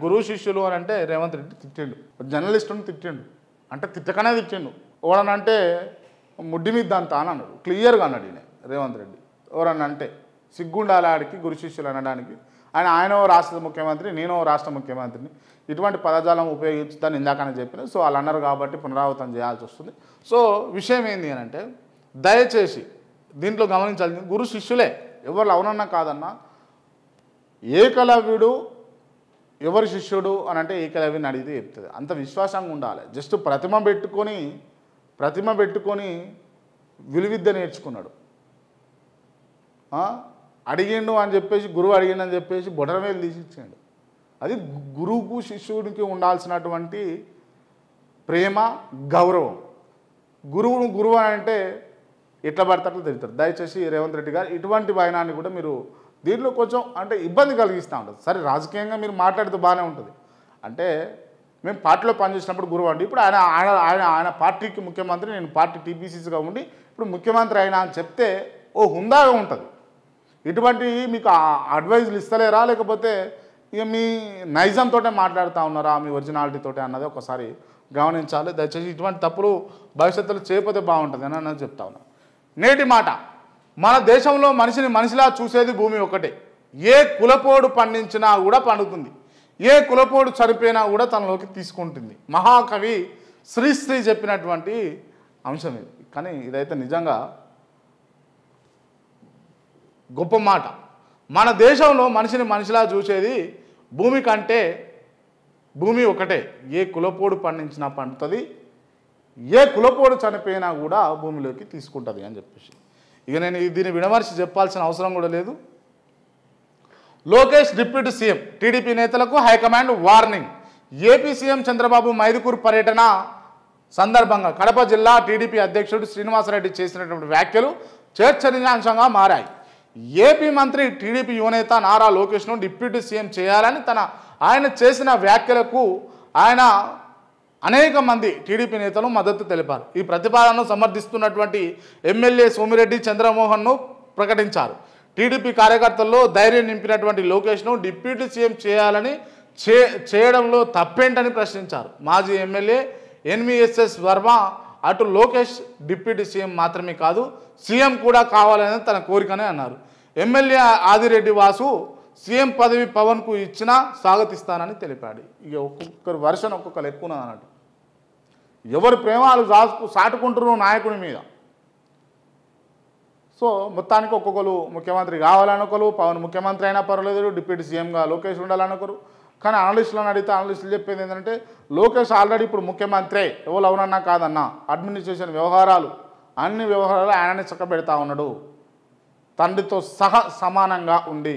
గురువు శిష్యులు అని అంటే రేవంత్ రెడ్డి తిట్టిండు, జర్నలిస్టుని తిట్టిండు, అంటే తిట్టకనే తిట్టిండు. ఎవడనంటే ముడ్డి మీద అంతా అని అన్నాడు, క్లియర్గా అన్నాడు ఈయన రేవంత్ రెడ్డి. ఎవరన్నా అంటే సిగ్గుండాలి ఆడికి గురు శిష్యులు అనడానికి. ఆయన రాష్ట్ర ముఖ్యమంత్రి, నేను రాష్ట్ర ముఖ్యమంత్రిని, ఇటువంటి పదజాలం ఉపయోగించుతాను ఇందాకనే చెప్పిన. సో వాళ్ళు అన్నారు కాబట్టి పునరావృతం చేయాల్సి వస్తుంది. సో విషయం ఏంటి అని అంటే, దయచేసి దీంట్లో గమనించాల్సింది గురు శిష్యులే, ఎవరు అవునన్నా కాదన్నా. ఏకలవ్యుడు ఎవరి శిష్యుడు అని అంటే ఏకలవ్యుని అడిగితే చెప్తుంది. అంత విశ్వాసంగా ఉండాలి. జస్ట్ ప్రతిమ పెట్టుకొని విలువిద్య నేర్చుకున్నాడు. అడిగిండు అని చెప్పేసి, గురువు అడిగిండు అని చెప్పేసి బొటనవేలు తీసిచ్చాడు. అది గురువుకు శిష్యుడికి ఉండాల్సినటువంటి ప్రేమ, గౌరవం. గురువు అని అంటే ఎట్లా పడితే అట్లా తిరుగుతారు. దయచేసి రేవంత్ రెడ్డి గారు ఇటువంటి వైనాన్ని కూడా మీరు దీంట్లో కొంచెం అంటే ఇబ్బంది కలిగిస్తూ ఉంటుంది. సరే రాజకీయంగా మీరు మాట్లాడితే బాగానే ఉంటుంది. అంటే మేము పార్టీలో పనిచేసినప్పుడు గురువు అండి, ఇప్పుడు ఆయన పార్టీకి ముఖ్యమంత్రి, నేను పార్టీ టీపీసీసీగా ఉండి ఇప్పుడు ముఖ్యమంత్రి అయినా అని చెప్తే ఓ హుందాగా ఉంటుంది. ఇటువంటి మీకు అడ్వైజులు ఇస్తలేరా, లేకపోతే ఇక మీ నైజంతో మాట్లాడుతూ ఉన్నారా, మీ ఒరిజినాలిటీతో అన్నది ఒకసారి గమనించాలి. దయచేసి ఇటువంటి తప్పులు భవిష్యత్తులో చేయకపోతే బాగుంటుంది అని అన్నది చెప్తా ఉన్నా. నేటి మాట, మన దేశంలో మనిషిని మనిషిలా చూసేది భూమి ఒకటే. ఏ కులపోడు పండించినా కూడా పండుతుంది, ఏ కులపోడు చనిపోయినా కూడా తనలోకి తీసుకుంటుంది. మహాకవి శ్రీశ్రీ చెప్పినటువంటి అంశం ఇది. కానీ ఇదైతే నిజంగా గొప్ప మాట. మన దేశంలో మనిషిని మనిషిలా చూసేది భూమి కంటే భూమి ఒకటే. ఏ కులపోడు పండించినా పండుతుంది, ఏ కులపోడు చనిపోయినా కూడా భూమిలోకి తీసుకుంటుంది అని చెప్పేసి. ఇక నేను దీన్ని విడమర్చి చెప్పాల్సిన అవసరం కూడా లేదు. లోకేష్ డిప్యూటీ సీఎం, టీడీపీ నేతలకు high command warning. AP CM Chandrababu Mydukur పర్యటన సందర్భంగా కడప జిల్లా టీడీపీ అధ్యక్షుడు శ్రీనివాసరెడ్డి చేసినటువంటి వ్యాఖ్యలు చర్చనీయాంశంగా మారాయి. ఏపీ మంత్రి, టీడీపీ యువనేత నారా లోకేష్ను డిప్యూటీ సీఎం చేయాలని ఆయన చేసిన వ్యాఖ్యలకు అనేక మంది టీడీపీ నేతలు మద్దతు తెలిపారు. ఈ ప్రతిపాదనను సమర్థిస్తున్నటువంటి ఎమ్మెల్యే సోమిరెడ్డి చంద్రమోహన్ను ప్రకటించారు. టీడీపీ కార్యకర్తల్లో ధైర్యం నింపినటువంటి లోకేష్ను డిప్యూటీ సీఎం చేయాలని చేయడంలో తప్పేంటని ప్రశ్నించారు. మాజీ ఎమ్మెల్యే ఎన్విఎస్ఎస్ వర్మ అటు లోకేష్ డిప్యూటీ సీఎం మాత్రమే కాదు, సీఎం కూడా కావాలని తన కోరికనే అన్నారు. ఎమ్మెల్యే ఆదిరెడ్డి వాసు సీఎం పదవి పవన్కు ఇచ్చినా స్వాగతిస్తానని తెలిపాడు. ఇక ఒక్కొక్కరు వర్షన్ ఒక్కొక్కరు ఎక్కువ అన్నట్టు. ఎవరి ప్రేమాలు సాటుకుంటున్నారు నాయకుని మీద. సో మొత్తానికి ఒక్కొక్కరు ముఖ్యమంత్రి కావాలనొకరు, పవన్ ముఖ్యమంత్రి అయినా పర్వాలేదు, డిప్యూటీ సీఎంగా లోకేష్ ఉండాలనొకరు. కానీ అనలిస్టులను అడిగితే అనలిస్టులు చెప్పేది ఏంటంటే లోకేష్ ఆల్రెడీ ఇప్పుడు ముఖ్యమంత్రే, ఎవరు అవునన్నా కాదన్నా, అడ్మినిస్ట్రేషన్ వ్యవహారాలు అన్ని వ్యవహారాలు ఆయననే చక్కబెడతా ఉన్నాడు, తండ్రితో సమానంగా ఉండి.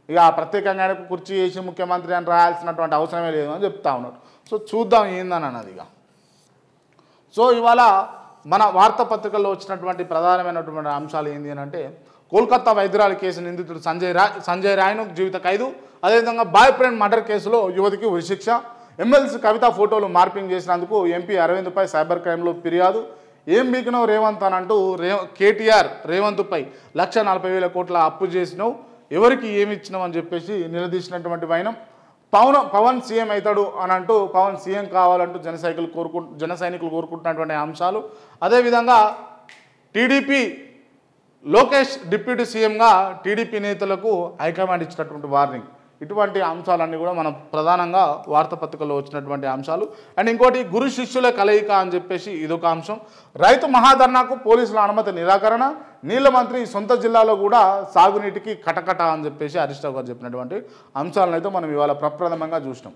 ఇక ప్రత్యేకంగా ఆయనకు కుర్చీ వేసి ముఖ్యమంత్రి అని రాయాల్సినటువంటి అవసరమే లేదు అని చెప్తా ఉన్నాడు. సో చూద్దాం ఏందని అన్నది. ఇక సో ఇవాళ మన వార్తాపత్రికల్లో వచ్చినటువంటి ప్రధానమైనటువంటి అంశాలు ఏంటి అని అంటే, కోల్కతా వైద్యురాలి కేసు నిందితుడు సంజయ్ రాయ్ను జీవిత ఖైదు, అదేవిధంగా బాయ్ ఫ్రెండ్ మర్డర్ కేసులో యువతికి ఉరిశిక్ష, ఎమ్మెల్సీ కవిత ఫోటోలు మార్పింగ్ చేసినందుకు ఎంపీ అరవింద్పై సైబర్ క్రైమ్లో ఫిర్యాదు, ఏం బీకినవు రేవంత్ అని అంటూ కేటీఆర్ రేవంత్పై 1,40,000 కోట్ల అప్పు చేసినావు, ఎవరికి ఏమి ఇచ్చినావు అని చెప్పేసి నిలదీసినటువంటి వైనం. పవన్ సీఎం అవుతాడు అని అంటూ పవన్ సీఎం కావాలంటూ జన సైనికులు కోరుకుంటున్నటువంటి అంశాలు. అదేవిధంగా టీడీపీ లోకేష్ డిప్యూటీ సీఎంగా టీడీపీ నేతలకు హైకమాండ్ ఇచ్చినటువంటి వార్నింగ్. ఇటువంటి అంశాలన్నీ కూడా మనం ప్రధానంగా వార్తాపత్రికల్లో వచ్చినటువంటి అంశాలు. అండ్ ఇంకోటి గురు శిష్యుల కలయిక అని చెప్పేసి ఇదొక అంశం. రైతు మహాధర్నాకు పోలీసుల అనుమతి నిరాకరణ, నీళ్ల మంత్రి సొంత జిల్లాలో కూడా సాగునీటికి కటకట అని చెప్పేసి హరీష్ రావు గారు చెప్పినటువంటి అంశాలను అయితే మనం ఇవాళ ప్రప్రథమంగా చూసినాం.